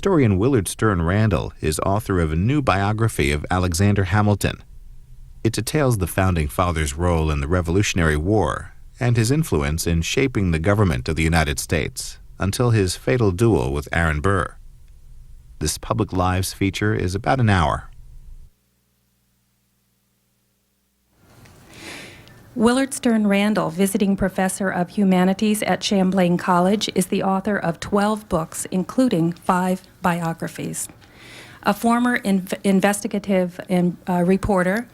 Historian Willard Stern Randall is author of a new biography of Alexander Hamilton. It details the Founding Fathers' role in the Revolutionary War and his influence in shaping the government of the United States until his fatal duel with Aaron Burr. This Public Lives feature is about an hour. Willard Stern Randall, visiting professor of humanities at Champlain College, is the author of 12 books, including 5 biographies. A former investigative reporter,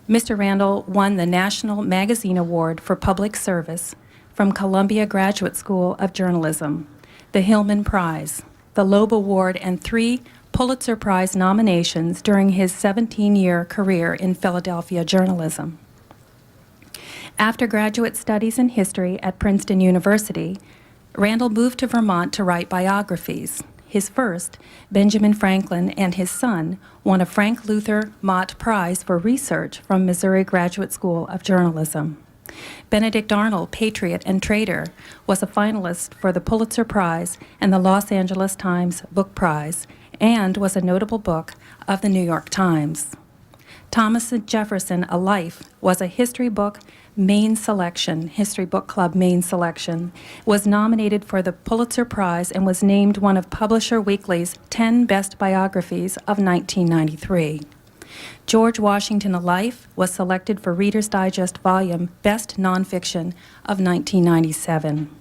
Mr. Randall won the National Magazine Award for Public Service from Columbia Graduate School of Journalism, the Hillman Prize, the Loeb Award, and 3 Pulitzer Prize nominations during his 17-year career in Philadelphia journalism. After graduate studies in history at Princeton University, Randall moved to Vermont to write biographies. His first, Benjamin Franklin and His Son, won a Frank Luther Mott Prize for Research from Missouri Graduate School of Journalism. Benedict Arnold, Patriot and Traitor, was a finalist for the Pulitzer Prize and the Los Angeles Times Book Prize, and was a notable book of the New York Times. Thomas Jefferson, A Life, was a history book History Book Club main selection, was nominated for the Pulitzer Prize and was named one of Publisher Weekly's 10 Best Biographies of 1993. George Washington, A Life, was selected for Reader's Digest Volume Best Nonfiction of 1997.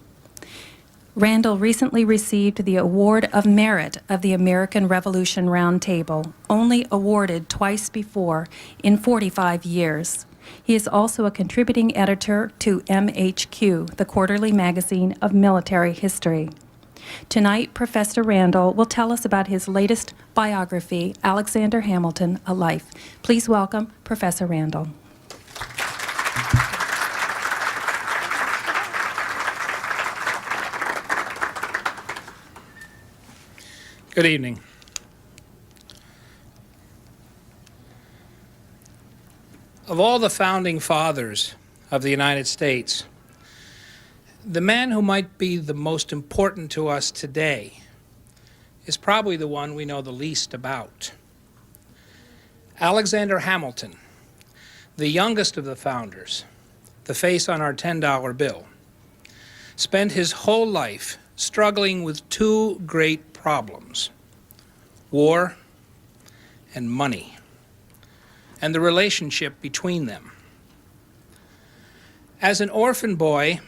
Randall recently received the Award of Merit of the American Revolution Roundtable, only awarded twice before in 45 years. He is also a contributing editor to MHQ, the quarterly magazine of military history. Tonight, Professor Randall will tell us about his latest biography, Alexander Hamilton, A Life. Please welcome Professor Randall. Good evening. Of all the founding fathers of the United States, the man who might be the most important to us today is probably the one we know the least about. Alexander Hamilton, the youngest of the founders, the face on our $10 bill, spent his whole life struggling with 2 great problems: war and money, and the relationship between them. As an orphan boy,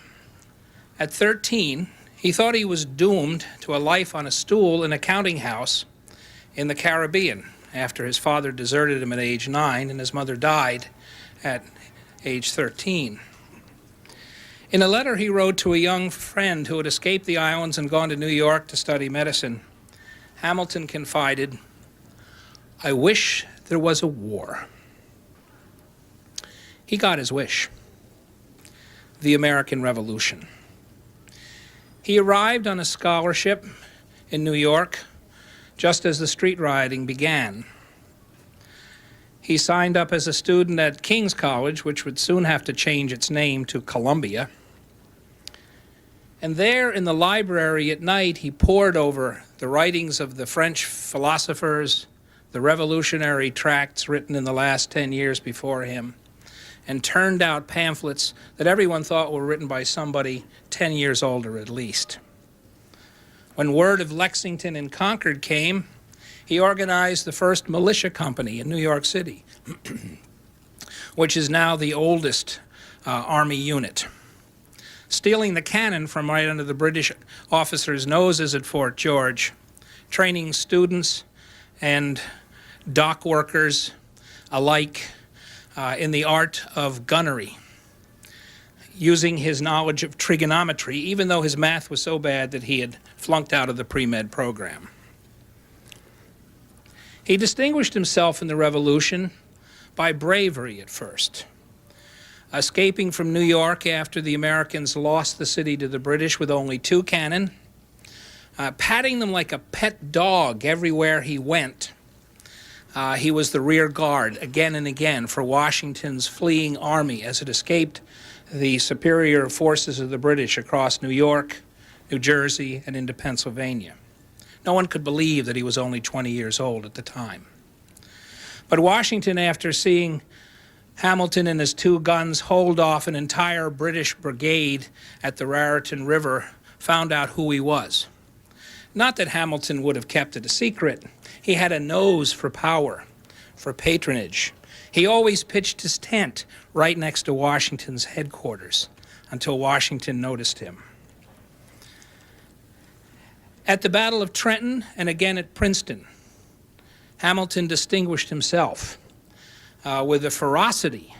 at 13, he thought he was doomed to a life on a stool in a counting house in the Caribbean after his father deserted him at age 9 and his mother died at age 13. In a letter he wrote to a young friend who had escaped the islands and gone to New York to study medicine, Hamilton confided, "I wish there was a war." He got his wish: the American Revolution. He arrived on a scholarship in New York just as the street rioting began. He signed up as a student at King's College, which would soon have to change its name to Columbia. And there in the library at night, he pored over the writings of the French philosophers, the revolutionary tracts written in the last 10 years before him, and turned out pamphlets that everyone thought were written by somebody 10 years older at least. When word of Lexington and Concord came, he organized the first militia company in New York City, which is now the oldest Army unit. Stealing the cannon from right under the British officers' noses at Fort George, training students and dock workers alike in the art of gunnery, using his knowledge of trigonometry, even though his math was so bad that he had flunked out of the pre-med program. He distinguished himself in the Revolution by bravery at first, escaping from New York after the Americans lost the city to the British with only 2 cannon, patting them like a pet dog everywhere he went. He was the rear guard again and again for Washington's fleeing army as it escaped the superior forces of the British across New York, New Jersey, and into Pennsylvania, No one could believe that he was only 20 years old at the time. But Washington, after seeing Hamilton and his 2 guns hold off an entire British brigade at the Raritan River, found out who he was. Not that Hamilton would have kept it a secret. He had a nose for power, for patronage. He always pitched his tent right next to Washington's headquarters until Washington noticed him. At the Battle of Trenton and again at Princeton, Hamilton distinguished himself with the ferocity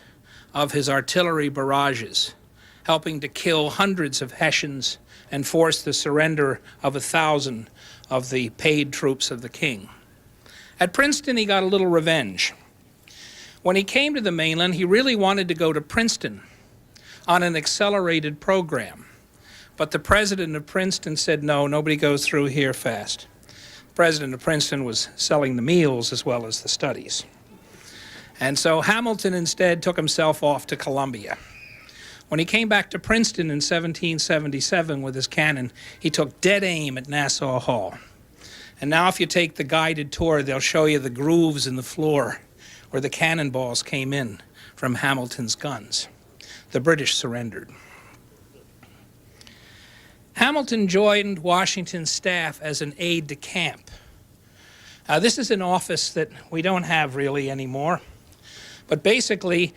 of his artillery barrages, helping to kill hundreds of Hessians and force the surrender of 1,000 of the paid troops of the king. At Princeton, he got a little revenge. When he came to the mainland, he really wanted to go to Princeton on an accelerated program. But the president of Princeton said, no, nobody goes through here fast. The president of Princeton was selling the meals as well as the studies. And so Hamilton instead took himself off to Columbia. When he came back to Princeton in 1777 with his cannon, he took dead aim at Nassau Hall. And now if you take the guided tour, they'll show you the grooves in the floor where the cannonballs came in from Hamilton's guns. The British surrendered. Hamilton joined Washington's staff as an aide-de-camp. This is an office that we don't have really anymore. But basically,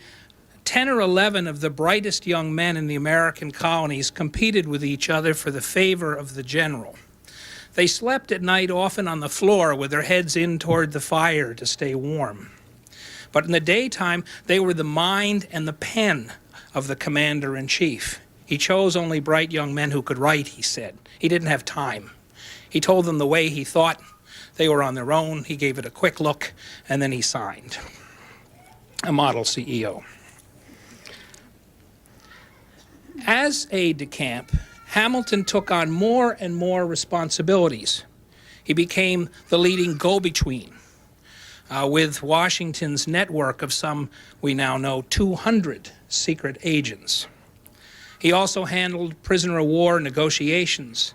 10 or 11 of the brightest young men in the American colonies competed with each other for the favor of the general. They slept at night often on the floor with their heads in toward the fire to stay warm. But in the daytime, they were the mind and the pen of the commander-in-chief. He chose only bright young men who could write, he said. He didn't have time. He told them the way he thought. They were on their own. He gave it a quick look, and then he signed. A model CEO. As aide-de-camp, Hamilton took on more and more responsibilities. He became the leading go-between with Washington's network of some, we now know, 200 secret agents. He also handled prisoner of war negotiations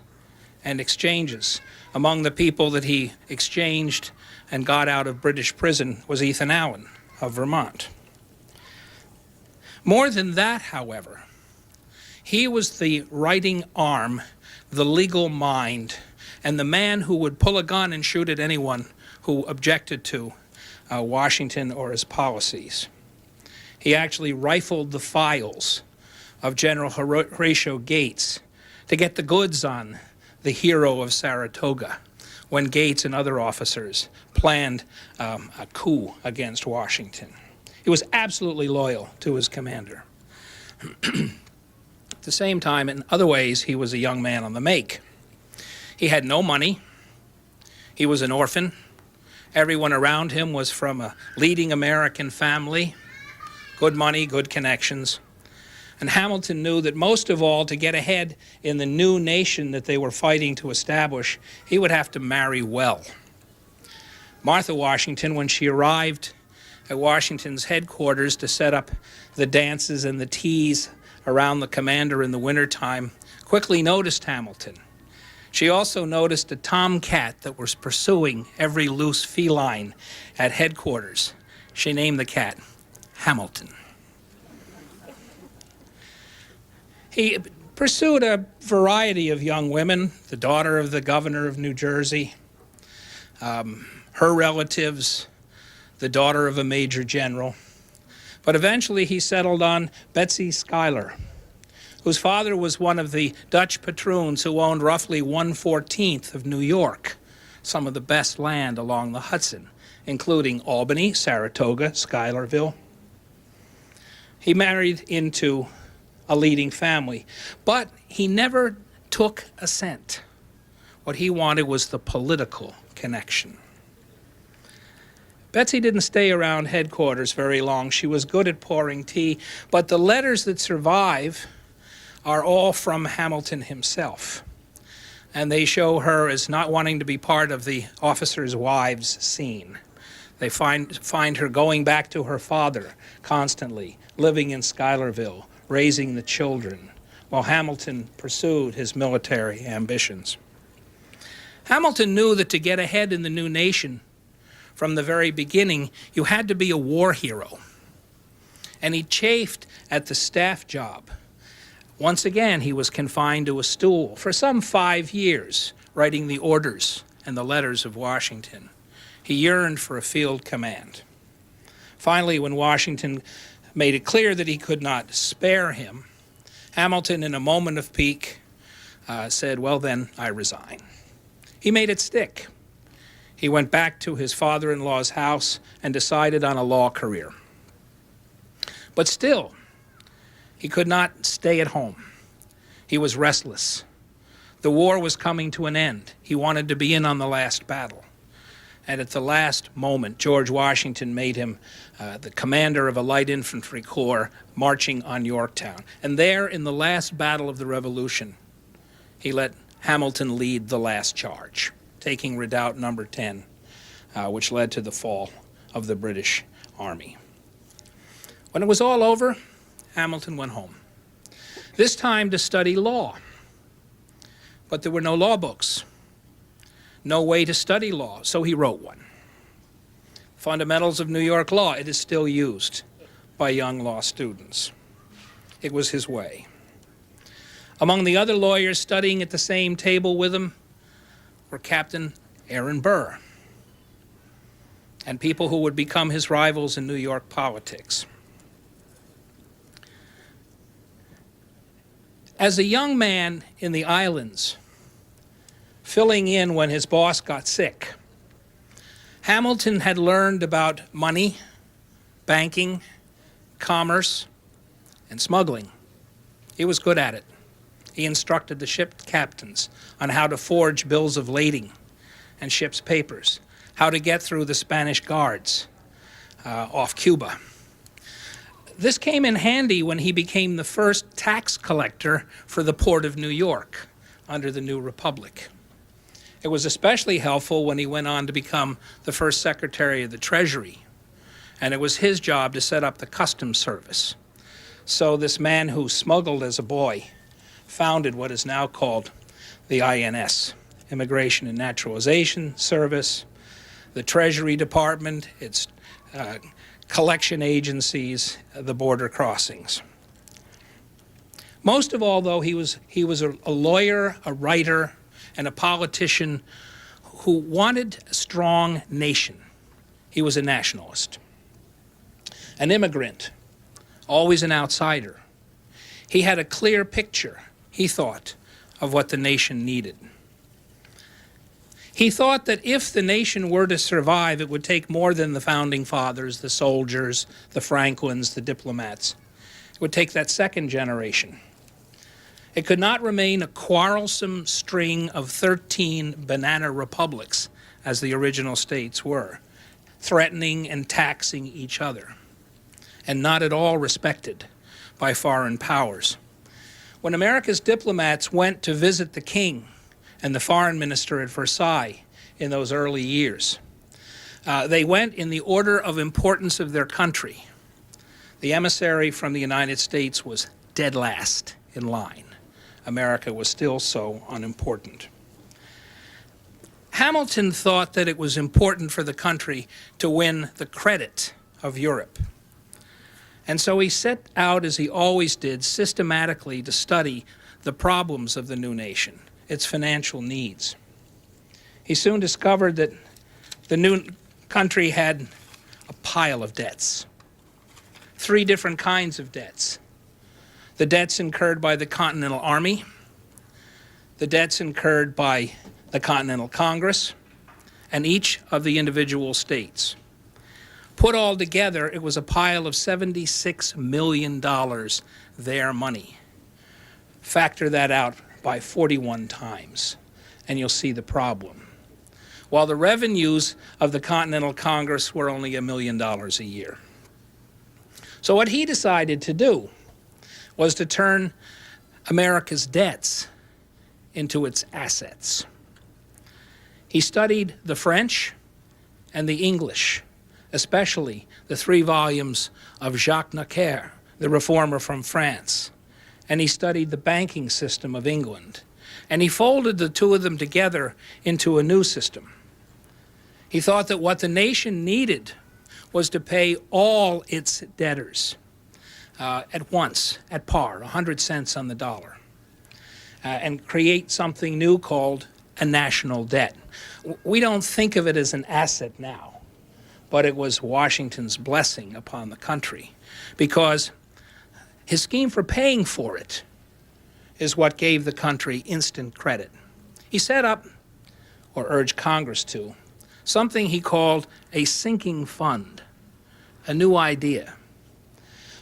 and exchanges. Among the people that he exchanged and got out of British prison was Ethan Allen of Vermont. More than that, however, he was the writing arm, the legal mind, and the man who would pull a gun and shoot at anyone who objected to Washington or his policies. He actually rifled the files of General Horatio Gates to get the goods on the hero of Saratoga when Gates and other officers planned a coup against Washington. He was absolutely loyal to his commander. At the same time, in other ways, he was a young man on the make. He had no money. He was an orphan. Everyone around him was from a leading American family. Good money, good connections. And Hamilton knew that most of all, to get ahead in the new nation that they were fighting to establish, he would have to marry well. Martha Washington, when she arrived at Washington's headquarters to set up the dances and the teas around the commander in the wintertime, quickly noticed Hamilton. She also noticed a tomcat that was pursuing every loose feline at headquarters. She named the cat Hamilton. He pursued a variety of young women, the daughter of the governor of New Jersey, her relatives, the daughter of a major general. But eventually he settled on Betsy Schuyler, whose father was one of the Dutch patroons who owned roughly 1/14 of New York, some of the best land along the Hudson, including Albany, Saratoga, Schuylerville. He married into a leading family, but he never took a cent. What he wanted was the political connection. Betsy didn't stay around headquarters very long. She was good at pouring tea, but the letters that survive are all from Hamilton himself. And they show her as not wanting to be part of the officers' wives scene. They find her going back to her father constantly, living in Schuylerville, raising the children, while Hamilton pursued his military ambitions. Hamilton knew that to get ahead in the new nation from the very beginning, you had to be a war hero. And he chafed at the staff job. Once again, he was confined to a stool for some 5 years, writing the orders and the letters of Washington. He yearned for a field command. Finally, when Washington made it clear that he could not spare him, Hamilton, in a moment of pique, said, "Well, then, I resign." He made it stick. He went back to his father-in-law's house and decided on a law career. But still, he could not stay at home. He was restless. The war was coming to an end. He wanted to be in on the last battle. And at the last moment, George Washington made him the commander of a light infantry corps marching on Yorktown. And there, in the last battle of the Revolution, he let Hamilton lead the last charge, taking Redoubt Number 10, which led to the fall of the British Army. When it was all over, Hamilton went home, this time to study law. But there were no law books, no way to study law, so he wrote one. Fundamentals of New York Law. It is still used by young law students. It was his way. Among the other lawyers studying at the same table with him were Captain Aaron Burr and people who would become his rivals in New York politics. As a young man in the islands, filling in when his boss got sick, Hamilton had learned about money, banking, commerce, and smuggling. He was good at it. He instructed the ship captains on how to forge bills of lading and ship's papers, how to get through the Spanish guards off Cuba. This came in handy when he became the first tax collector for the Port of New York under the new republic. It was especially helpful when he went on to become the first Secretary of the Treasury, and it was his job to set up the Customs Service. So this man who smuggled as a boy founded what is now called the INS, Immigration and Naturalization Service, the Treasury Department, its collection agencies, the border crossings. Most of all, though, he was a lawyer, a writer, and a politician who wanted a strong nation. He was a nationalist, an immigrant, always an outsider. He had a clear picture, he thought, of what the nation needed. He thought that if the nation were to survive, it would take more than the founding fathers, the soldiers, the Franklins, the diplomats. It would take that second generation. It could not remain a quarrelsome string of 13 banana republics, as the original states were, threatening and taxing each other, and not at all respected by foreign powers. When America's diplomats went to visit the king and the foreign minister at Versailles in those early years, they went in the order of importance of their country. The emissary from the United States was dead last in line. America was still so unimportant. Hamilton thought that it was important for the country to win the credit of Europe. And so he set out, as he always did, systematically to study the problems of the new nation, its financial needs. He soon discovered that the new country had a pile of debts, 3 different kinds of debts. The debts incurred by the Continental Army, the debts incurred by the Continental Congress, and each of the individual states. Put all together, it was a pile of $76 million, their money. Factor that out by 41 times, and you'll see the problem. While the revenues of the Continental Congress were only $1 million a year. So what he decided to do was to turn America's debts into its assets. He studied the French and the English, especially the 3 volumes of Jacques Necker, the reformer from France. And he studied the banking system of England. And he folded the two of them together into a new system. He thought that what the nation needed was to pay all its debtors at once, at par, 100 cents on the dollar, and create something new called a national debt. We don't think of it as an asset now, but it was Washington's blessing upon the country, because his scheme for paying for it is what gave the country instant credit. He set up, or urged Congress to, something he called a sinking fund, a new idea,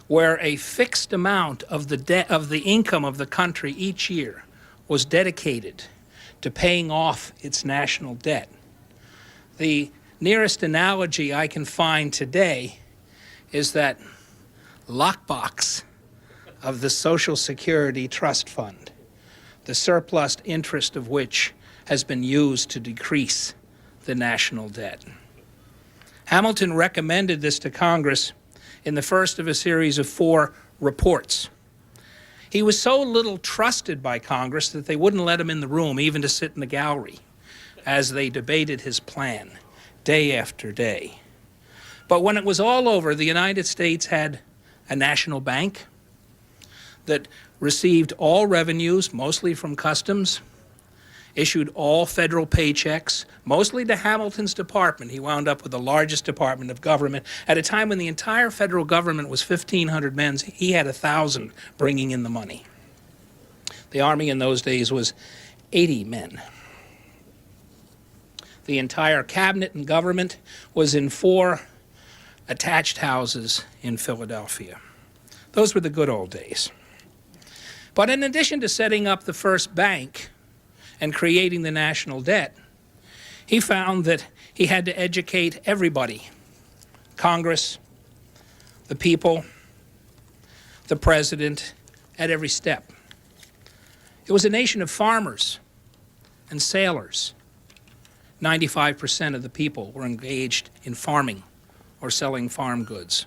where a fixed amount of the income of the country each year was dedicated to paying off its national debt. The nearest analogy I can find today is that lockbox of the Social Security Trust Fund, the surplus interest of which has been used to decrease the national debt. Hamilton recommended this to Congress in the first of a series of 4 reports. He was so little trusted by Congress that they wouldn't let him in the room, even to sit in the gallery, as they debated his plan day after day. But when it was all over, the United States had a national bank that received all revenues, mostly from customs, issued all federal paychecks, mostly to Hamilton's department. He wound up with the largest department of government. At a time when the entire federal government was 1,500 men, he had 1,000 bringing in the money. The Army in those days was 80 men. The entire cabinet and government was in 4 attached houses in Philadelphia. Those were the good old days. But in addition to setting up the first bank and creating the national debt, he found that he had to educate everybody, Congress, the people, the president, at every step. It was a nation of farmers and sailors. 95% of the people were engaged in farming or selling farm goods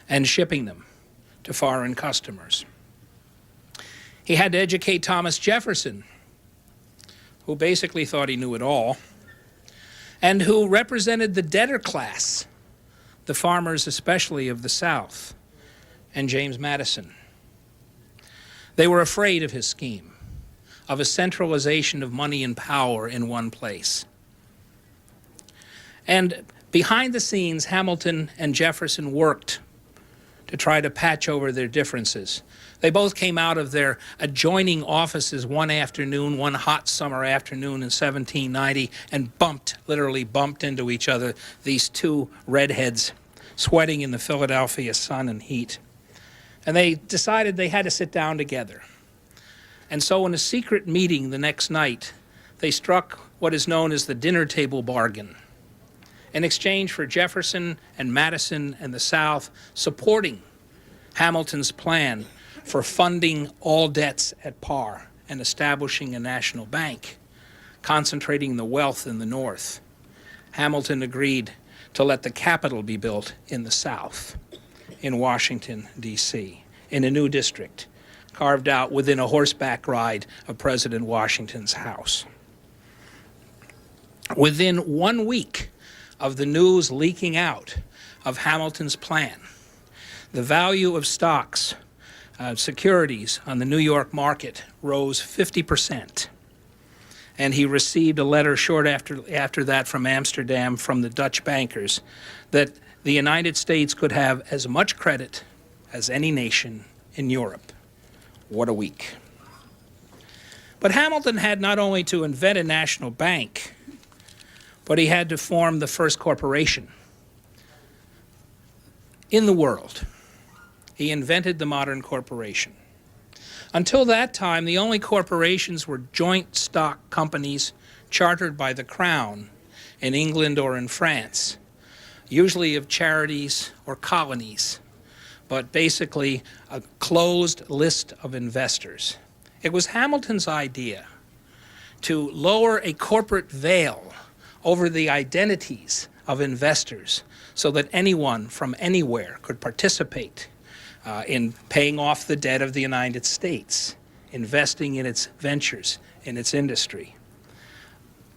and shipping them to foreign customers. He had to educate Thomas Jefferson, who basically thought he knew it all, and who represented the debtor class, the farmers especially of the South, and James Madison. They were afraid of his scheme, of a centralization of money and power in one place. And behind the scenes, Hamilton and Jefferson worked to try to patch over their differences. They both came out of their adjoining offices one afternoon, one hot summer afternoon in 1790, and literally bumped into each other, these two redheads sweating in the Philadelphia sun and heat. And they decided they had to sit down together. And so in a secret meeting the next night, they struck what is known as the dinner table bargain, in exchange for Jefferson and Madison and the South supporting Hamilton's plan for funding all debts at par and establishing a national bank, concentrating the wealth in the North. Hamilton agreed to let the Capitol be built in the South, in Washington, D.C., in a new district carved out within a horseback ride of President Washington's house. Within 1 week of the news leaking out of Hamilton's plan, the value of stocks, securities on the New York market rose 50%. And he received a letter short after that from Amsterdam from the Dutch bankers that the United States could have as much credit as any nation in Europe. What a week. But Hamilton had not only to invent a national bank, but he had to form the first corporation in the world. He invented the modern corporation. Until that time, the only corporations were joint stock companies chartered by the Crown in England or in France, usually of charities or colonies, but basically a closed list of investors. It was Hamilton's idea to lower a corporate veil over the identities of investors so that anyone from anywhere could participate in paying off the debt of the United States, investing in its ventures, in its industry.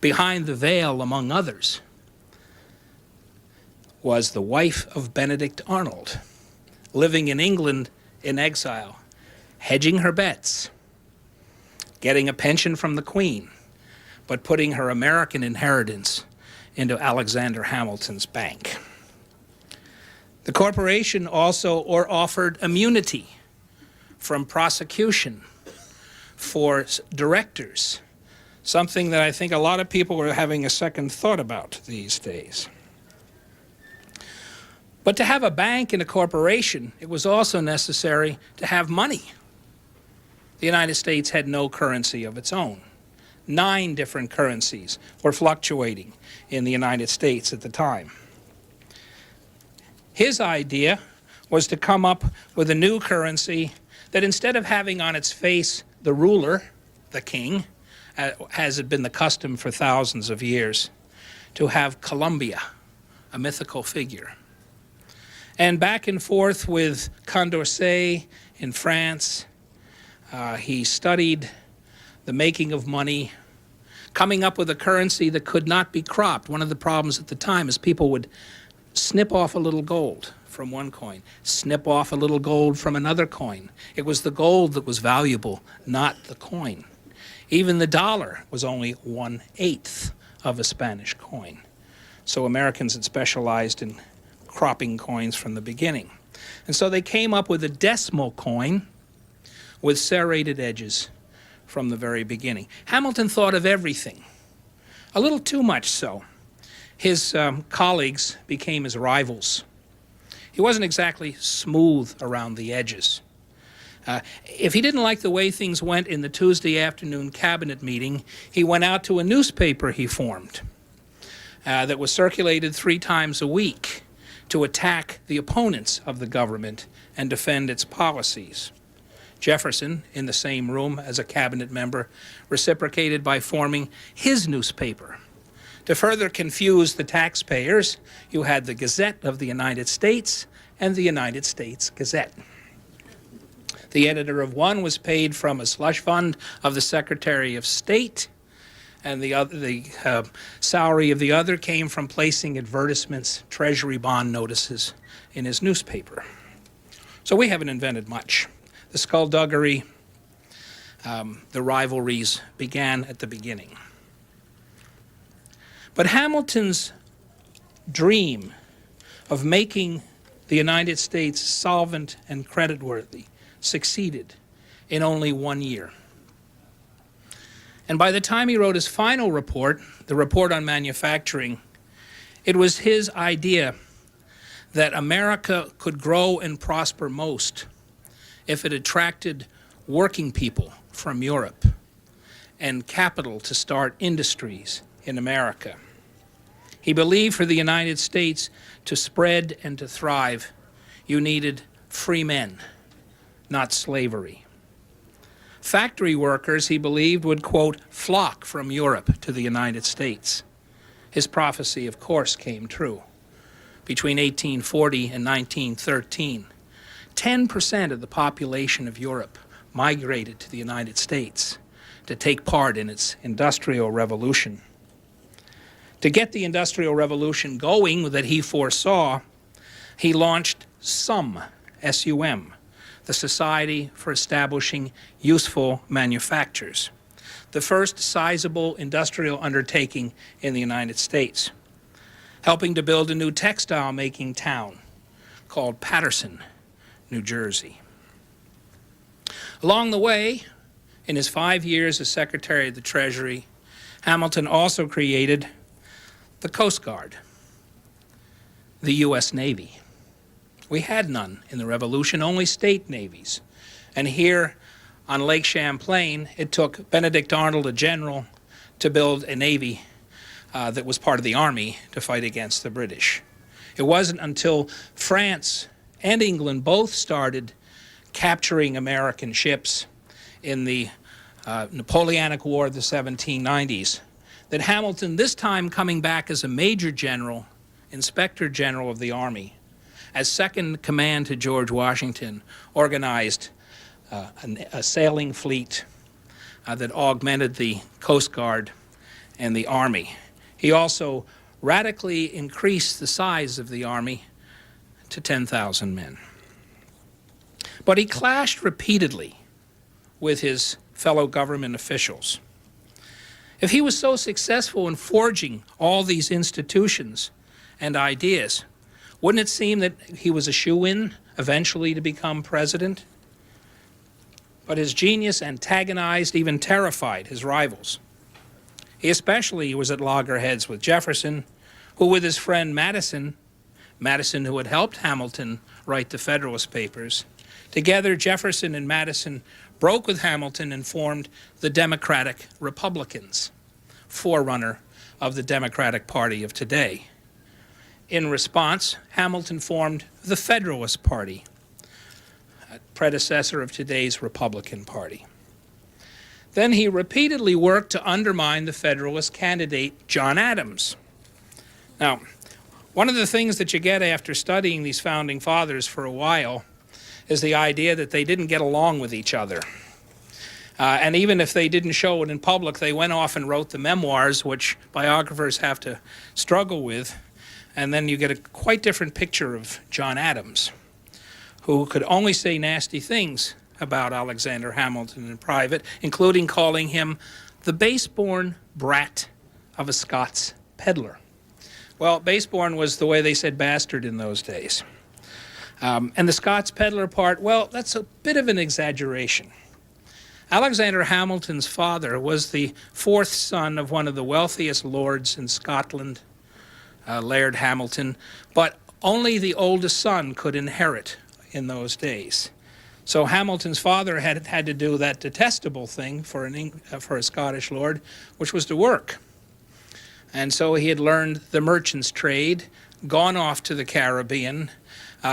Behind the veil, among others, was the wife of Benedict Arnold, living in England in exile, hedging her bets, getting a pension from the Queen, but putting her American inheritance into Alexander Hamilton's bank. The corporation also offered immunity from prosecution for directors, something that I think a lot of people are having a second thought about these days. But to have a bank and a corporation, it was also necessary to have money. The United States had no currency of its own. 9 different currencies were fluctuating in the United States at the time. His idea was to come up with a new currency that, instead of having on its face the ruler, the king, as had been the custom for thousands of years, to have Columbia, a mythical figure. And back and forth with Condorcet in France, he studied the making of money, coming up with a currency that could not be cropped. One of the problems at the time is people would snip off a little gold from one coin, snip off a little gold from another coin. It was the gold that was valuable, not the coin. Even the dollar was only 1/8 of a Spanish coin. So Americans had specialized in cropping coins from the beginning. And so they came up with a decimal coin with serrated edges from the very beginning. Hamilton thought of everything, a little too much so. His colleagues became his rivals. He wasn't exactly smooth around the edges. If he didn't like the way things went in the Tuesday afternoon cabinet meeting, he went out to a newspaper he formed that was circulated 3 times a week to attack the opponents of the government and defend its policies. Jefferson, in the same room as a cabinet member, reciprocated by forming his newspaper. To further confuse the taxpayers, you had the Gazette of the United States and the United States Gazette. The editor of one was paid from a slush fund of the Secretary of State, and the salary of the other came from placing advertisements, treasury bond notices in his newspaper. So we haven't invented much. The skullduggery, the rivalries began at the beginning. But Hamilton's dream of making the United States solvent and creditworthy succeeded in only 1 year. And by the time he wrote his final report, the report on manufacturing, it was his idea that America could grow and prosper most if it attracted working people from Europe and capital to start industries in America. He believed for the United States to spread and to thrive, you needed free men, not slavery. Factory workers, he believed, would, quote, flock from Europe to the United States. His prophecy, of course, came true. Between 1840 and 1913, 10% of the population of Europe migrated to the United States to take part in its industrial revolution. To get the industrial revolution going that he foresaw, he launched SUM, S-U-M, the Society for Establishing Useful Manufactures, the first sizable industrial undertaking in the United States, helping to build a new textile-making town called Paterson, New Jersey. Along the way, in his 5 years as Secretary of the Treasury, Hamilton also created the Coast Guard, the U.S. Navy. We had none in the Revolution, only state navies. And here on Lake Champlain, it took Benedict Arnold, a general, to build a navy that was part of the army to fight against the British. It wasn't until France and England both started capturing American ships in the Napoleonic War of the 1790s that Hamilton, this time coming back as a major general, inspector general of the army, as second command to George Washington, organized a sailing fleet, that augmented the Coast Guard and the Army. He also radically increased the size of the Army to 10,000 men. But he clashed repeatedly with his fellow government officials. If he was so successful in forging all these institutions and ideas, wouldn't it seem that he was a shoo-in eventually to become president? But his genius antagonized, even terrified, his rivals. He especially was at loggerheads with Jefferson, who with his friend Madison who had helped Hamilton write the Federalist Papers, together Jefferson and Madison broke with Hamilton and formed the Democratic Republicans, forerunner of the Democratic Party of today. In response, Hamilton formed the Federalist Party, a predecessor of today's Republican Party. Then he repeatedly worked to undermine the Federalist candidate, John Adams. Now, one of the things that you get after studying these founding fathers for a while is the idea that they didn't get along with each other. And even if they didn't show it in public, they went off and wrote the memoirs, which biographers have to struggle with. And then you get a quite different picture of John Adams, who could only say nasty things about Alexander Hamilton in private, including calling him the base-born brat of a Scots peddler. Well, base-born was the way they said bastard in those days. And the Scots peddler part, well, that's a bit of an exaggeration. Alexander Hamilton's father was the fourth son of one of the wealthiest lords in Scotland, Laird Hamilton, but only the oldest son could inherit in those days. So Hamilton's father had to do that detestable thing for a Scottish lord, which was to work. And so he had learned the merchant's trade, gone off to the Caribbean,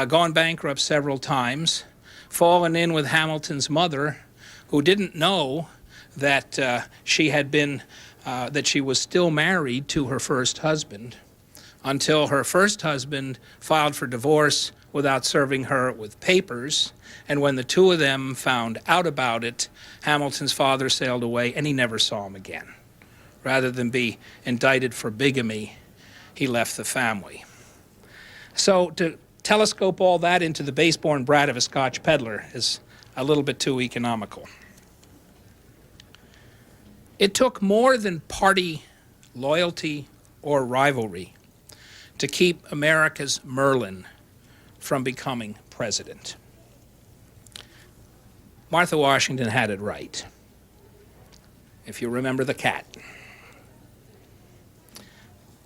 gone bankrupt several times, fallen in with Hamilton's mother, who didn't know that that she was still married to her first husband, until her first husband filed for divorce without serving her with papers. And when the two of them found out about it, Hamilton's father sailed away and he never saw him again. Rather than be indicted for bigamy, he left the family. So to telescope all that into the base-born brat of a Scotch peddler is a little bit too economical. It took more than party loyalty or rivalry to keep America's Merlin from becoming president. Martha Washington had it right, if you remember the cat.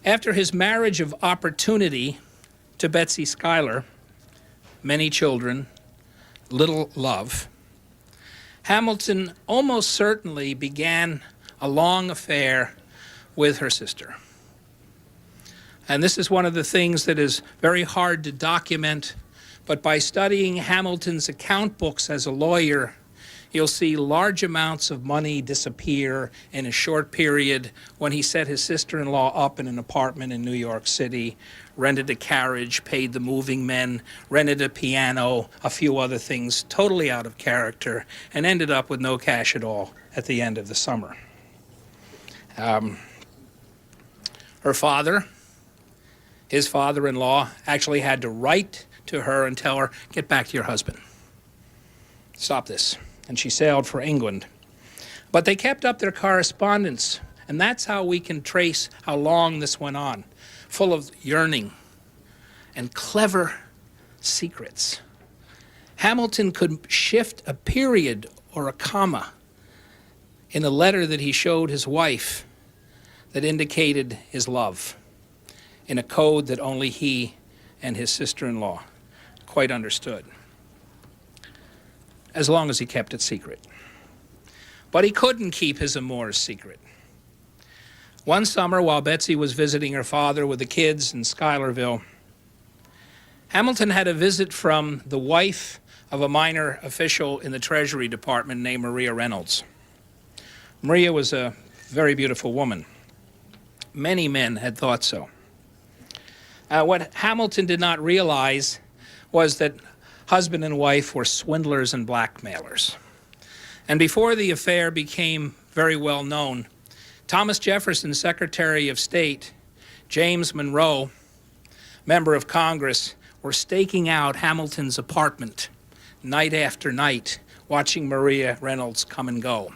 After his marriage of opportunity to Betsy Schuyler, many children, little love, Hamilton almost certainly began a long affair with her sister. And this is one of the things that is very hard to document, but by studying Hamilton's account books as a lawyer, you'll see large amounts of money disappear in a short period when he set his sister-in-law up in an apartment in New York City, rented a carriage, paid the moving men, rented a piano, a few other things totally out of character, and ended up with no cash at all at the end of the summer. Her father, his father-in-law, actually had to write to her and tell her, get back to your husband. Stop this. And she sailed for England. But they kept up their correspondence, and that's how we can trace how long this went on, full of yearning and clever secrets. Hamilton could shift a period or a comma in a letter that he showed his wife that indicated his love, in a code that only he and his sister-in-law quite understood, as long as he kept it secret. But he couldn't keep his amours secret. One summer, while Betsy was visiting her father with the kids in Schuylerville, Hamilton had a visit from the wife of a minor official in the Treasury Department named Maria Reynolds. Maria was a very beautiful woman. Many men had thought so. What Hamilton did not realize was that husband and wife were swindlers and blackmailers. And before the affair became very well known, Thomas Jefferson's Secretary of State, James Monroe, member of Congress, were staking out Hamilton's apartment night after night, watching Maria Reynolds come and go.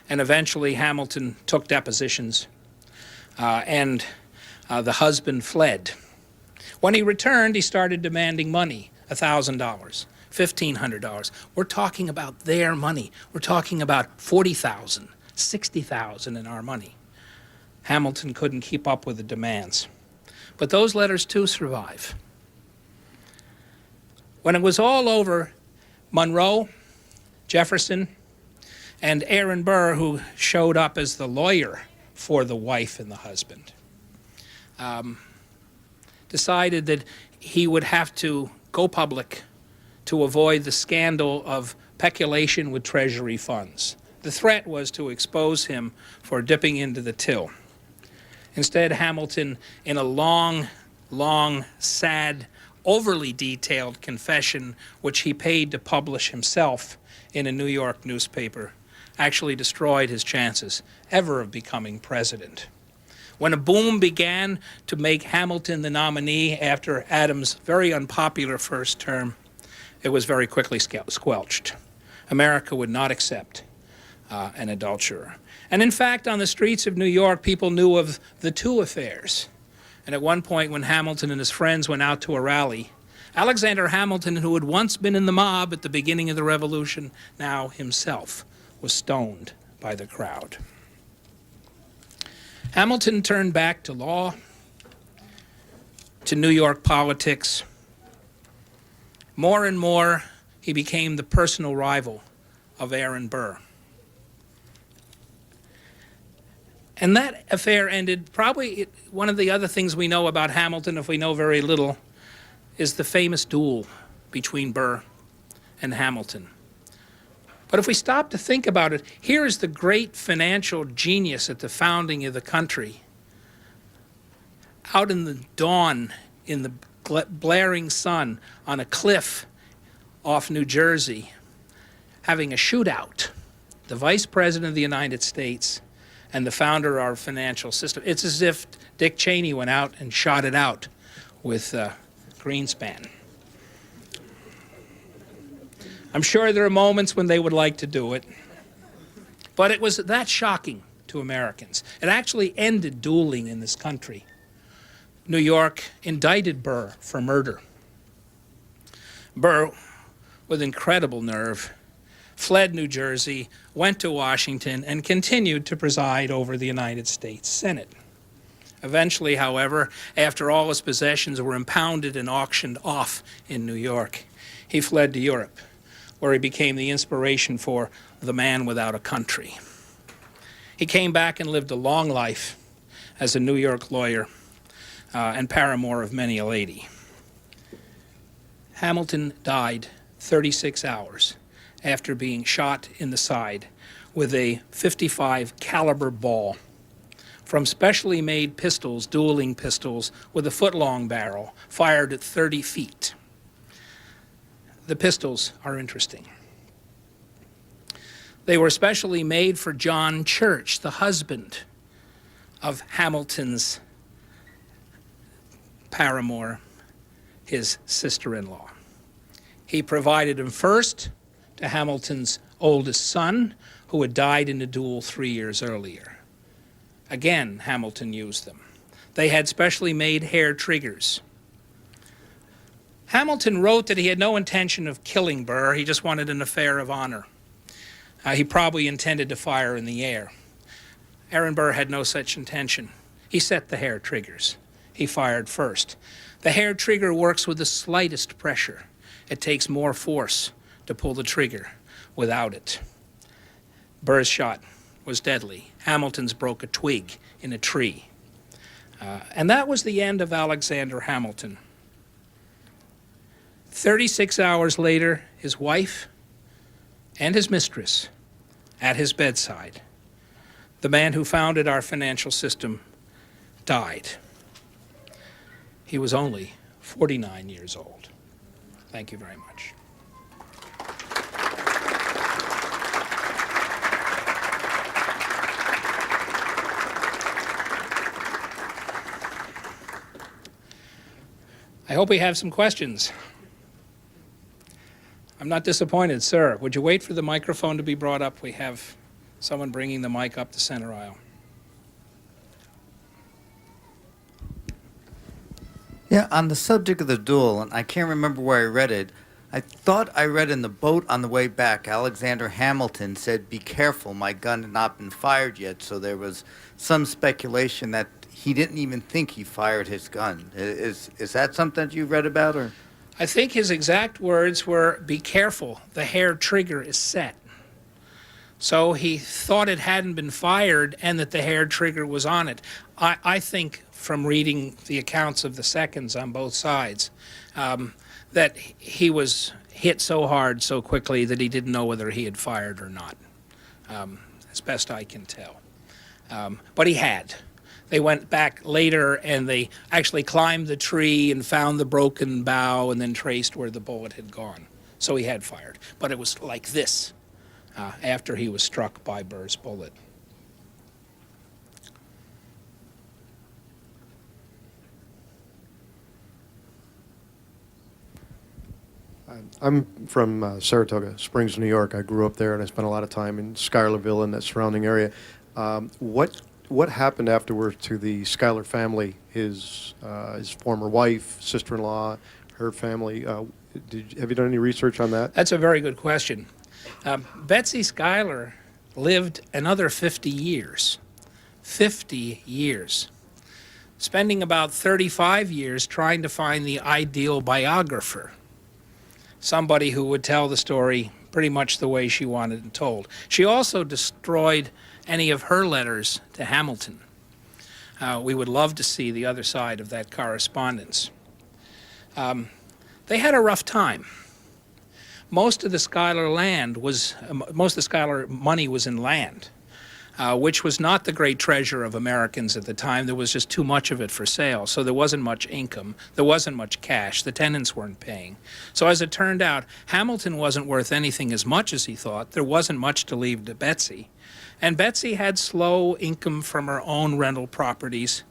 And eventually Hamilton took depositions, and the husband fled. When he returned, he started demanding money, $1,000, $1,500. We're talking about their money. We're talking about $40,000, $60,000 in our money. Hamilton couldn't keep up with the demands. But those letters too survive. When it was all over, Monroe, Jefferson, and Aaron Burr, who showed up as the lawyer for the wife and the husband, decided that he would have to go public to avoid the scandal of peculation with Treasury funds. The threat was to expose him for dipping into the till. Instead, Hamilton, in a long, sad, overly detailed confession, which he paid to publish himself in a New York newspaper, actually destroyed his chances ever of becoming president. When a boom began to make Hamilton the nominee after Adams' very unpopular first term, it was very quickly squelched. America would not accept an adulterer. And in fact, on the streets of New York, people knew of the two affairs. And at one point, when Hamilton and his friends went out to a rally, Alexander Hamilton, who had once been in the mob at the beginning of the Revolution, now himself was stoned by the crowd. Hamilton turned back to law, to New York politics. More and more, he became the personal rival of Aaron Burr. And that affair ended, probably one of the other things we know about Hamilton, if we know very little, is the famous duel between Burr and Hamilton. But if we stop to think about it, here is the great financial genius at the founding of the country, out in the dawn, in the blaring sun, on a cliff off New Jersey, having a shootout, the Vice President of the United States and the founder of our financial system. It's as if Dick Cheney went out and shot it out with Greenspan. I'm sure there are moments when they would like to do it, but it was that shocking to Americans. It actually ended dueling in this country. New York indicted Burr for murder. Burr, with incredible nerve, fled New Jersey, went to Washington, and continued to preside over the United States Senate. Eventually, however, after all his possessions were impounded and auctioned off in New York, he fled to Europe, where he became the inspiration for The Man Without a Country. He came back and lived a long life as a New York lawyer and paramour of many a lady. Hamilton died 36 hours after being shot in the side with a .55 caliber ball from specially made pistols, dueling pistols, with a foot-long barrel, fired at 30 feet. The pistols are interesting. They were specially made for John Church, the husband of Hamilton's paramour, his sister-in-law. He provided them first to Hamilton's oldest son, who had died in a duel 3 years earlier. Again, Hamilton used them. They had specially made hair triggers. Hamilton wrote that he had no intention of killing Burr, he just wanted an affair of honor. He probably intended to fire in the air. Aaron Burr had no such intention. He set the hair triggers. He fired first. The hair trigger works with the slightest pressure. It takes more force to pull the trigger without it. Burr's shot was deadly. Hamilton's broke a twig in a tree. And that was the end of Alexander Hamilton. 36 hours later, his wife and his mistress at his bedside, the man who founded our financial system, died. He was only 49 years old. Thank you very much. I hope we have some questions. I'm not disappointed, sir. Would you wait for the microphone to be brought up? We have someone bringing the mic up the center aisle. Yeah, on the subject of the duel, and I can't remember where I read it. I thought I read in the boat on the way back, Alexander Hamilton said, "Be careful, my gun had not been fired yet." So there was some speculation that he didn't even think he fired his gun. Is that something that you read about, or? I think his exact words were, "Be careful, the hair trigger is set." So he thought it hadn't been fired and that the hair trigger was on it. I think from reading the accounts of the seconds on both sides, that he was hit so hard so quickly that he didn't know whether he had fired or not, as best I can tell. But he had. They went back later and they actually climbed the tree and found the broken bough and then traced where the bullet had gone. So he had fired. But it was like this after he was struck by Burr's bullet. I'm from Saratoga Springs, New York. I grew up there, and I spent a lot of time in Schuylerville and that surrounding area. What happened afterwards to the Schuyler family? His former wife, sister-in-law, her family. Have you done any research on that? That's a very good question. Betsy Schuyler lived another 50 years. 50 years. Spending about 35 years trying to find the ideal biographer. Somebody who would tell the story pretty much the way she wanted it told. She also destroyed any of her letters to Hamilton. We would love to see the other side of that correspondence. They had a rough time. Most of the Schuyler money was in land, which was not the great treasure of Americans at the time. There was just too much of it for sale, so there wasn't much income. There wasn't much cash. The tenants weren't paying. So as it turned out, Hamilton wasn't worth anything as much as he thought. There wasn't much to leave to Betsy. And Betsy had slow income from her own rental properties.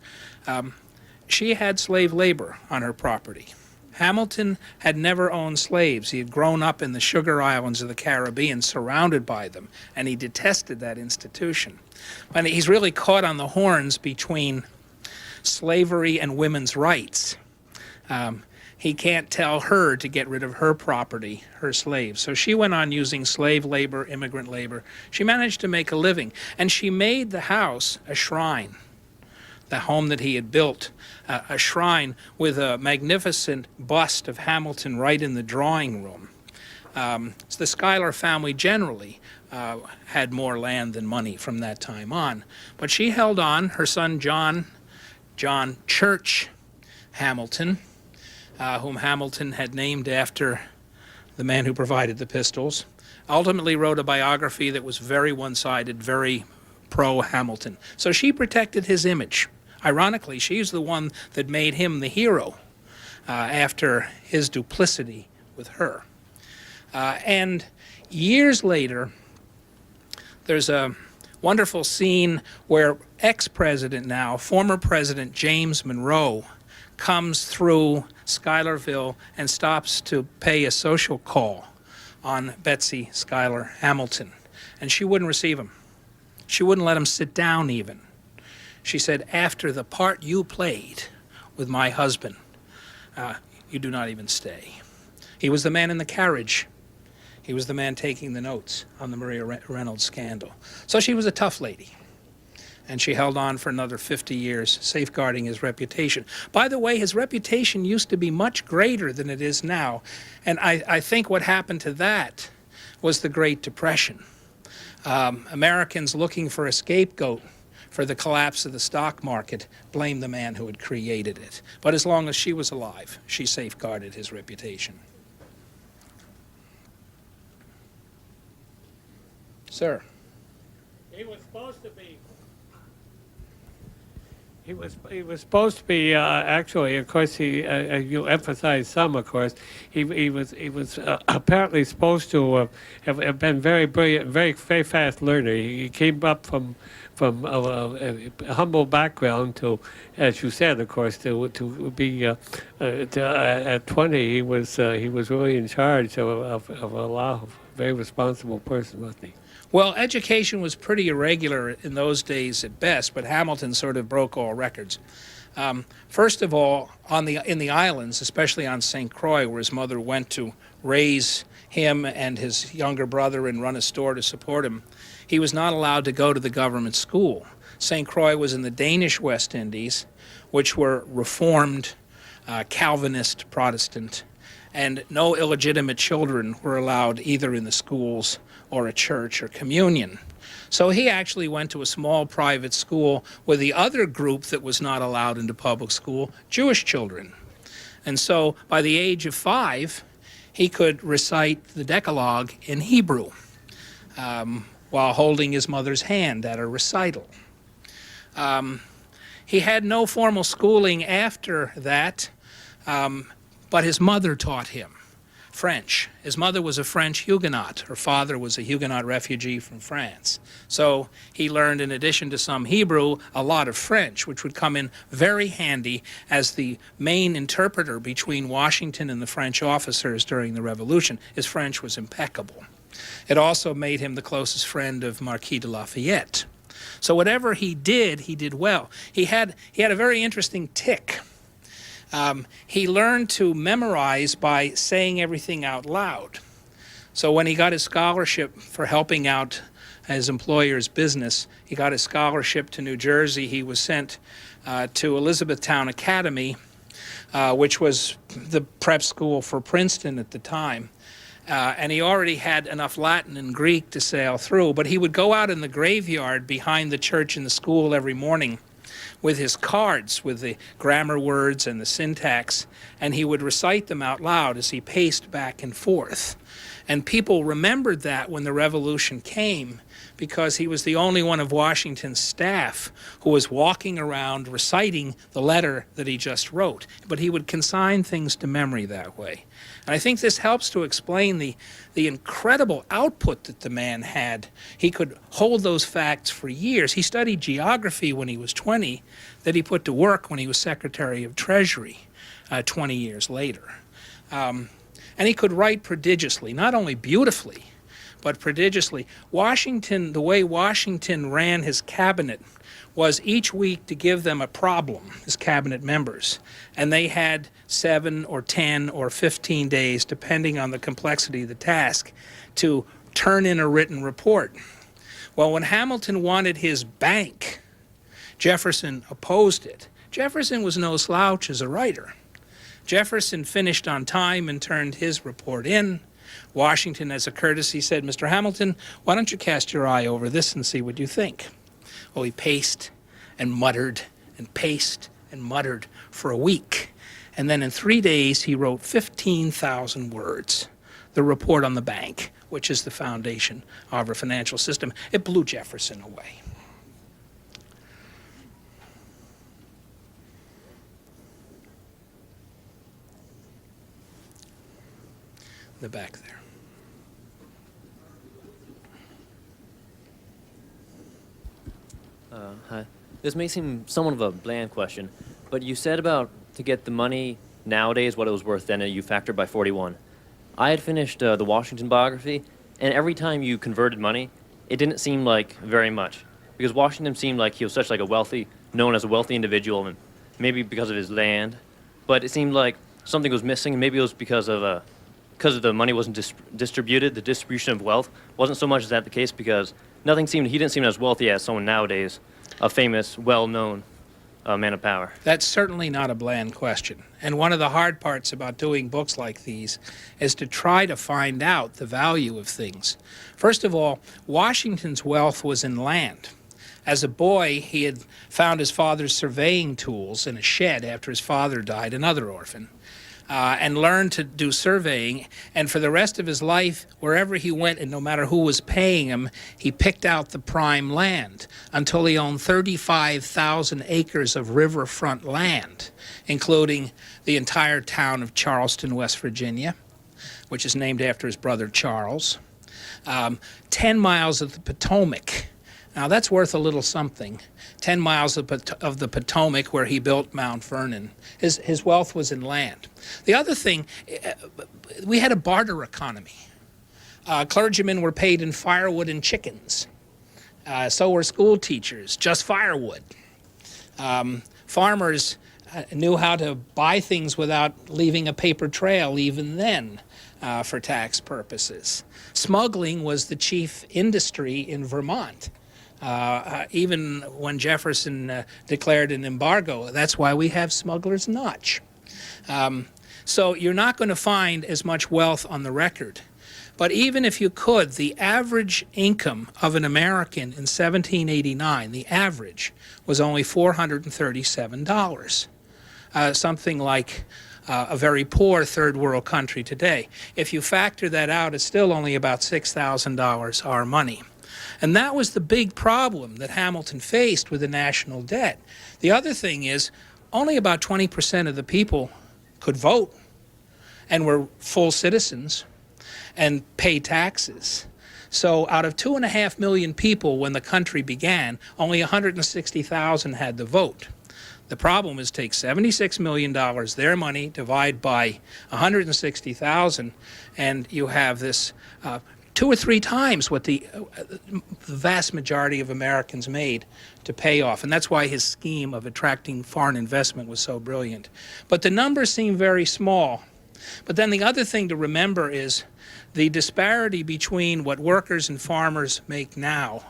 She had slave labor on her property. Hamilton had never owned slaves. He had grown up in the sugar islands of the Caribbean, surrounded by them, and he detested that institution. And he's really caught on the horns between slavery and women's rights. He can't tell her to get rid of her property, her slaves. So she went on using slave labor, immigrant labor. She managed to make a living, and she made the house a shrine. The home that he had built, a shrine with a magnificent bust of Hamilton right in the drawing room. So the Schuyler family generally had more land than money from that time on. But she held on. Her son John Church Hamilton, whom Hamilton had named after the man who provided the pistols, ultimately wrote a biography that was very one-sided, very pro-Hamilton. So she protected his image. Ironically, she's the one that made him the hero after his duplicity with her. And years later, there's a wonderful scene where ex-president now, former President James Monroe, comes through Schuylerville and stops to pay a social call on Betsy Schuyler Hamilton. And she wouldn't receive him. She wouldn't let him sit down even. She said, "After the part you played with my husband, you do not even stay." He was the man in the carriage. He was the man taking the notes on the Maria Reynolds scandal. So she was a tough lady. And she held on for another 50 years, safeguarding his reputation. By the way, his reputation used to be much greater than it is now. And I think what happened to that was the Great Depression. Americans looking for a scapegoat for the collapse of the stock market blamed the man who had created it. But as long as she was alive, she safeguarded his reputation. Sir. He was supposed to be. He was supposed to be actually. Of course, you emphasize some. Of course, he was apparently supposed to have been very brilliant, very fast learner. He came up from a humble background to, as you said, of course, to be at 20, he was really in charge of a lot of very responsible person, wasn't he? Well, education was pretty irregular in those days at best, but Hamilton sort of broke all records. First of all, in the islands, especially on St. Croix, where his mother went to raise him and his younger brother and run a store to support him, he was not allowed to go to the government school. St. Croix was in the Danish West Indies, which were Reformed, Calvinist, Protestant, and no illegitimate children were allowed either in the schools or a church or communion. So he actually went to a small private school with the other group that was not allowed into public school, Jewish children. And so by the age of 5, he could recite the Decalogue in Hebrew while holding his mother's hand at a recital. He had no formal schooling after that, but his mother taught him French. His mother was a French Huguenot. Her father was a Huguenot refugee from France. So he learned, in addition to some Hebrew, a lot of French, which would come in very handy as the main interpreter between Washington and the French officers during the Revolution. His French was impeccable. It also made him the closest friend of Marquis de Lafayette. So whatever he did well. He had a very interesting tic. He learned to memorize by saying everything out loud. So when he got his scholarship for helping out his employer's business, he got his scholarship to New Jersey. He was sent to Elizabethtown Academy, which was the prep school for Princeton at the time. And he already had enough Latin and Greek to sail through, but he would go out in the graveyard behind the church and the school every morning with his cards with the grammar words and the syntax, and he would recite them out loud as he paced back and forth. And people remembered that when the Revolution came, because he was the only one of Washington's staff who was walking around reciting the letter that he just wrote. But he would consign things to memory that way. And I think this helps to explain the incredible output that the man had. He could hold those facts for years. He studied geography when he was 20, that he put to work when he was Secretary of Treasury 20 years later. And he could write prodigiously, not only beautifully, but prodigiously. Washington, the way Washington ran his cabinet was each week to give them a problem, his cabinet members, and they had 7 or 10 or 15 days, depending on the complexity of the task, to turn in a written report. Well, when Hamilton wanted his bank, Jefferson opposed it. Jefferson was no slouch as a writer. Jefferson finished on time and turned his report in. Washington, as a courtesy, said, "Mr. Hamilton, why don't you cast your eye over this and see what you think?" Well, he paced and muttered and paced and muttered for a week. And then in 3 days, he wrote 15,000 words, the report on the bank, which is the foundation of our financial system. It blew Jefferson away. The back there. Hi. This may seem somewhat of a bland question, but you said about to get the money nowadays what it was worth then, and you factored by 41. I had finished the Washington biography, and every time you converted money, it didn't seem like very much, because Washington seemed like he was such like a wealthy, known as a wealthy individual, and maybe because of his land, but it seemed like something was missing, and maybe it was because of the money wasn't distributed, the distribution of wealth wasn't so much as that the case, because he didn't seem as wealthy as someone nowadays, a famous, well-known man of power. That's certainly not a bland question. And one of the hard parts about doing books like these is to try to find out the value of things. First of all, Washington's wealth was in land. As a boy, he had found his father's surveying tools in a shed after his father died, another orphan, and learned to do surveying. And for the rest of his life, wherever he went, and no matter who was paying him, he picked out the prime land until he owned 35,000 acres of riverfront land, including the entire town of Charleston, West Virginia, which is named after his brother Charles, 10 miles of the Potomac, Now that's worth a little something. 10 miles of the Potomac where he built Mount Vernon. His wealth was in land. The other thing, we had a barter economy. Clergymen were paid in firewood and chickens. So were school teachers, just firewood. Farmers knew how to buy things without leaving a paper trail even then for tax purposes. Smuggling was the chief industry in Vermont. Even when Jefferson declared an embargo, that's why we have Smuggler's Notch. So you're not going to find as much wealth on the record. But even if you could, the average income of an American in 1789, the average, was only $437. Something like a very poor third world country today. If you factor that out, it's still only about $6,000 our money. And that was the big problem that Hamilton faced with the national debt. The other thing is, only about 20% of the people could vote and were full citizens and pay taxes. So out of 2.5 million people when the country began, only 160,000 had the vote. The problem is take $76 million, their money, divide by 160,000, and you have this 2 or 3 times what the vast majority of Americans made to pay off. And that's why his scheme of attracting foreign investment was so brilliant. But the numbers seem very small. But then the other thing to remember is the disparity between what workers and farmers make now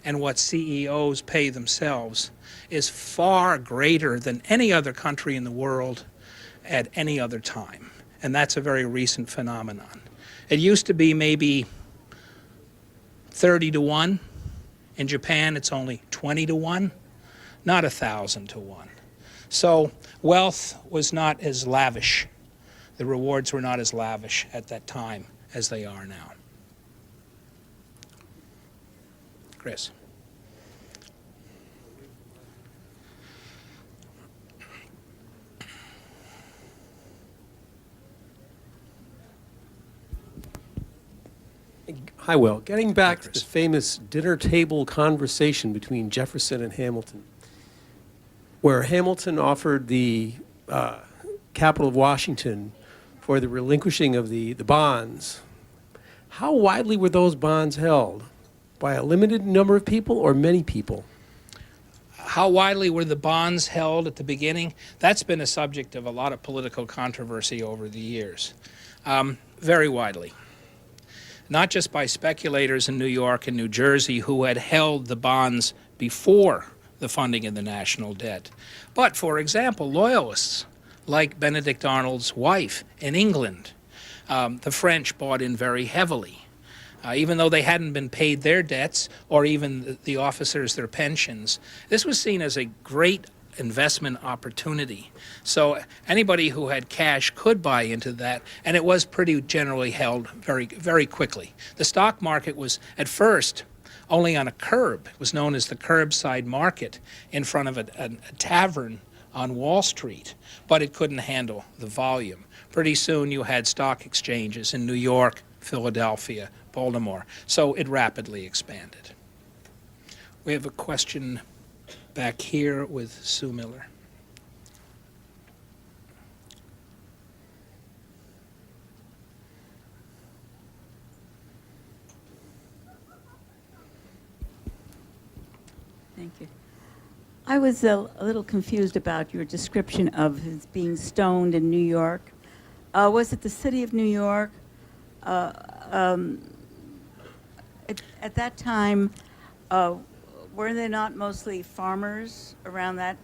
and what CEOs pay themselves is far greater than any other country in the world at any other time. And that's a very recent phenomenon. It used to be maybe 30 to 1. In Japan, it's only 20 to 1, not 1,000 to 1. So wealth was not as lavish. The rewards were not as lavish at that time as they are now. Chris. Hi, Will. Getting back to the famous dinner table conversation between Jefferson and Hamilton, where Hamilton offered the capital of Washington for the relinquishing of the bonds. How widely were those bonds held? By a limited number of people or many people? How widely were the bonds held at the beginning? That's been a subject of a lot of political controversy over the years. Very widely. Not just by speculators in New York and New Jersey who had held the bonds before the funding of the national debt, but, for example, loyalists like Benedict Arnold's wife in England. The French bought in very heavily. Even though they hadn't been paid their debts or even the officers their pensions, this was seen as a great investment opportunity. So anybody who had cash could buy into that, and it was pretty generally held very, very quickly. The stock market was, at first, only on a curb. It was known as the curbside market in front of a tavern on Wall Street, but it couldn't handle the volume. Pretty soon you had stock exchanges in New York, Philadelphia, Baltimore, so it rapidly expanded. We have a question back here with Sue Miller. Thank you. I was a little confused about your description of his being stoned in New York. Was it the city of New York? At that time, were they not mostly farmers around that,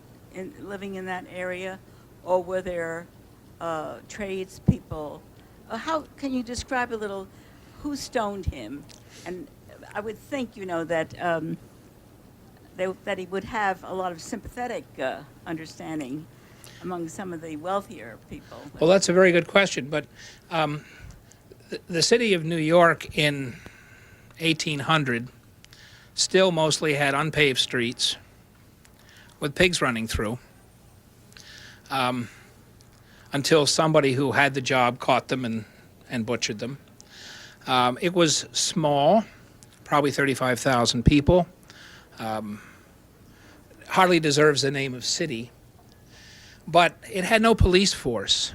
living in that area, or were there tradespeople? How can you describe a little who stoned him? And I would think, that that he would have a lot of sympathetic understanding among some of the wealthier people. Well, that's a very good question, but the city of New York in 1800 still mostly had unpaved streets with pigs running through until somebody who had the job caught them and butchered them. It was small, probably 35,000 people. hardly deserves the name of city, but it had no police force.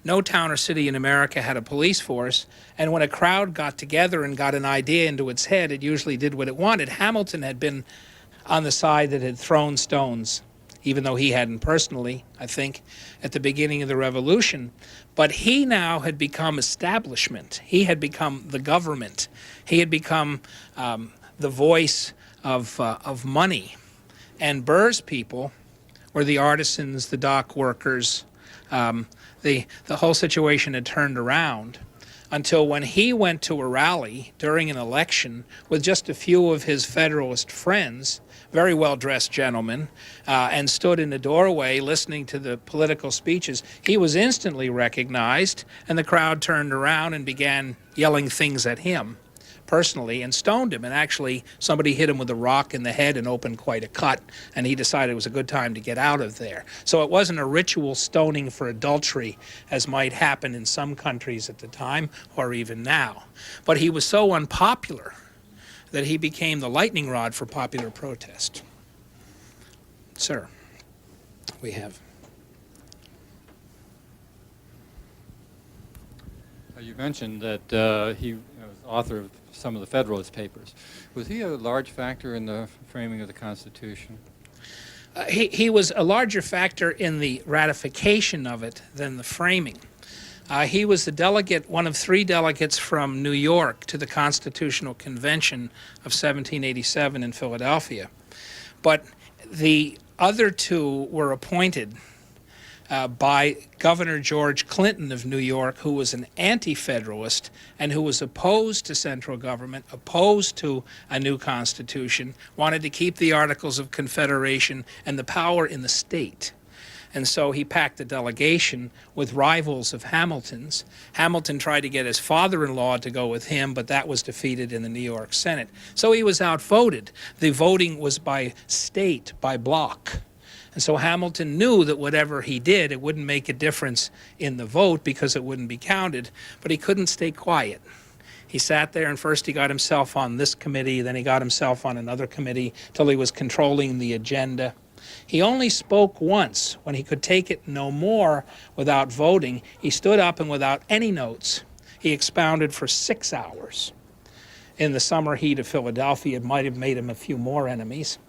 No town or city in America had a police force, and when a crowd got together and got an idea into its head, it usually did what it wanted. Hamilton had been on the side that had thrown stones, even though he hadn't personally, I think, at the beginning of the Revolution. But he now had become establishment. He had become the government. He had become the voice of money. And Burr's people were the artisans, the dock workers. The whole situation had turned around until when he went to a rally during an election with just a few of his Federalist friends, very well-dressed gentlemen, and stood in the doorway listening to the political speeches. He was instantly recognized, and the crowd turned around and began yelling things at him personally and stoned him. And actually, somebody hit him with a rock in the head and opened quite a cut, and he decided it was a good time to get out of there. So it wasn't a ritual stoning for adultery, as might happen in some countries at the time, or even now. But he was so unpopular that he became the lightning rod for popular protest. Sir, we have. You mentioned that he was author of some of the Federalist Papers. Was he a large factor in the framing of the Constitution? He was a larger factor in the ratification of it than the framing. He was the delegate, one of 3 delegates from New York to the Constitutional Convention of 1787 in Philadelphia. But the other 2 were appointed by Governor George Clinton of New York, who was an anti-federalist and who was opposed to central government, opposed to a new constitution, wanted to keep the Articles of Confederation and the power in the state. And so he packed a delegation with rivals of Hamilton's. Hamilton tried to get his father-in-law to go with him, but that was defeated in the New York Senate. So he was outvoted. The voting was by state, by block. And so Hamilton knew that whatever he did, it wouldn't make a difference in the vote because it wouldn't be counted, but he couldn't stay quiet. He sat there, and first he got himself on this committee, then he got himself on another committee till he was controlling the agenda. He only spoke once when he could take it no more without voting. He stood up and without any notes, he expounded for 6 hours. In the summer heat of Philadelphia, it might have made him a few more enemies.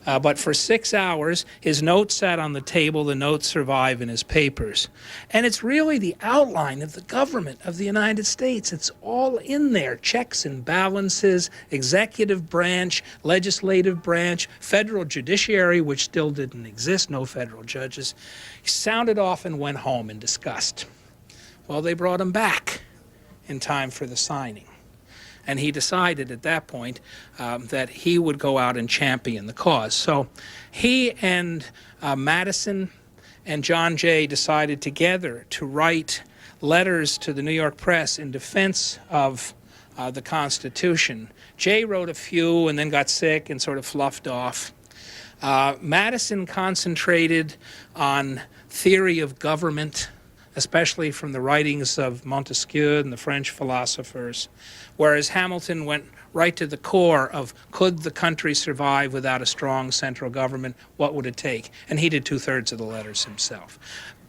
But for 6 hours, his notes sat on the table, the notes survive in his papers. And it's really the outline of the government of the United States. It's all in there, checks and balances, executive branch, legislative branch, federal judiciary, which still didn't exist, no federal judges. He sounded off and went home in disgust. Well, they brought him back in time for the signing. And he decided at that point that he would go out and champion the cause. So he and Madison and John Jay decided together to write letters to the New York press in defense of the Constitution. Jay wrote a few and then got sick and sort of fluffed off. Madison concentrated on theory of government, especially from the writings of Montesquieu and the French philosophers, whereas Hamilton went right to the core of, could the country survive without a strong central government? What would it take? And he did 2/3 of the letters himself,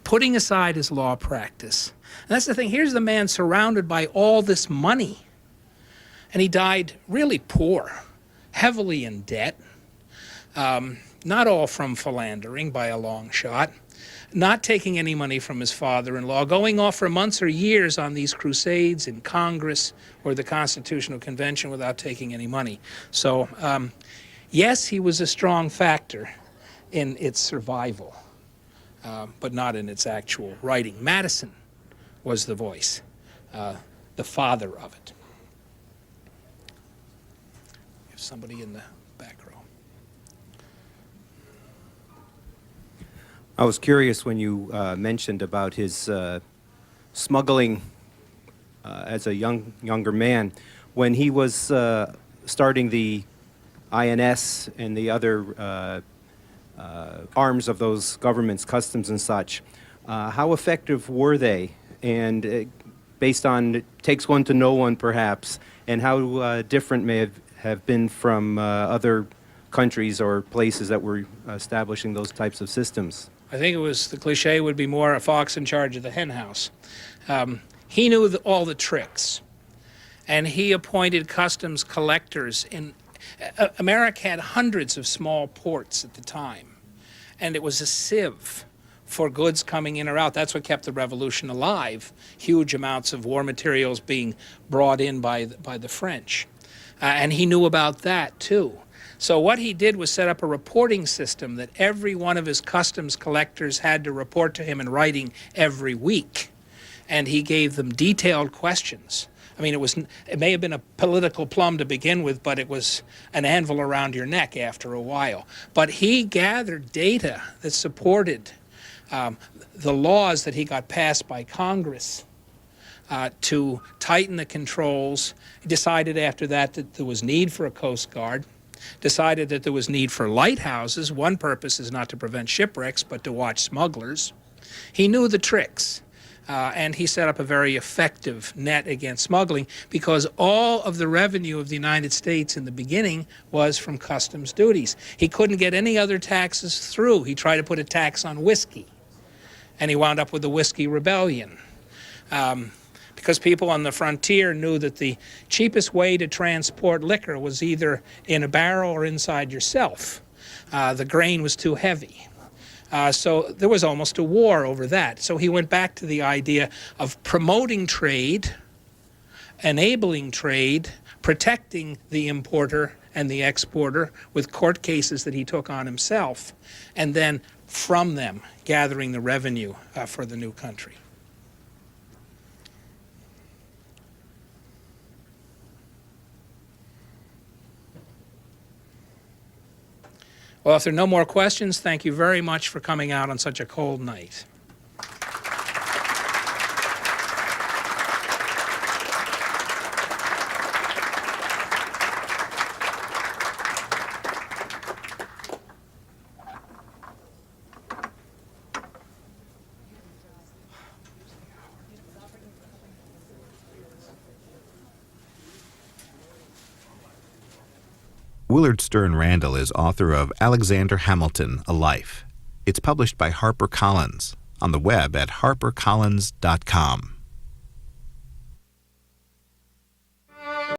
putting aside his law practice. And that's the thing. Here's the man surrounded by all this money, and he died really poor, heavily in debt, not all from philandering by a long shot, not taking any money from his father-in-law, going off for months or years on these crusades in Congress or the Constitutional Convention without taking any money. So, yes, he was a strong factor in its survival, but not in its actual writing. Madison was the voice, the father of it. We have somebody in the back row. I was curious when you mentioned about his smuggling as a younger man. When he was starting the INS and the other arms of those governments, customs and such, how effective were they? And based on, it takes one to know one perhaps, and how different may have been from other countries or places that were establishing those types of systems. I think it was, the cliche would be more a fox in charge of the hen house. He knew all the tricks, and he appointed customs collectors. America had hundreds of small ports at the time, and it was a sieve for goods coming in or out. That's what kept the revolution alive, huge amounts of war materials being brought in by the French. And he knew about that too. So what he did was set up a reporting system that every one of his customs collectors had to report to him in writing every week. And he gave them detailed questions. I mean, it may have been a political plum to begin with, but it was an anvil around your neck after a while. But he gathered data that supported the laws that he got passed by Congress to tighten the controls. He decided after that there was need for a Coast Guard, decided that there was need for lighthouses. One purpose is not to prevent shipwrecks, but to watch smugglers. He knew the tricks, and he set up a very effective net against smuggling, because all of the revenue of the United States in the beginning was from customs duties. He couldn't get any other taxes through. He tried to put a tax on whiskey, and he wound up with the Whiskey Rebellion. Because people on the frontier knew that the cheapest way to transport liquor was either in a barrel or inside yourself. The grain was too heavy. So there was almost a war over that. So he went back to the idea of promoting trade, enabling trade, protecting the importer and the exporter with court cases that he took on himself, and then from them gathering the revenue for the new country. Well, if there are no more questions, thank you very much for coming out on such a cold night. Willard Stern Randall is author of Alexander Hamilton, A Life. It's published by HarperCollins, on the web at harpercollins.com.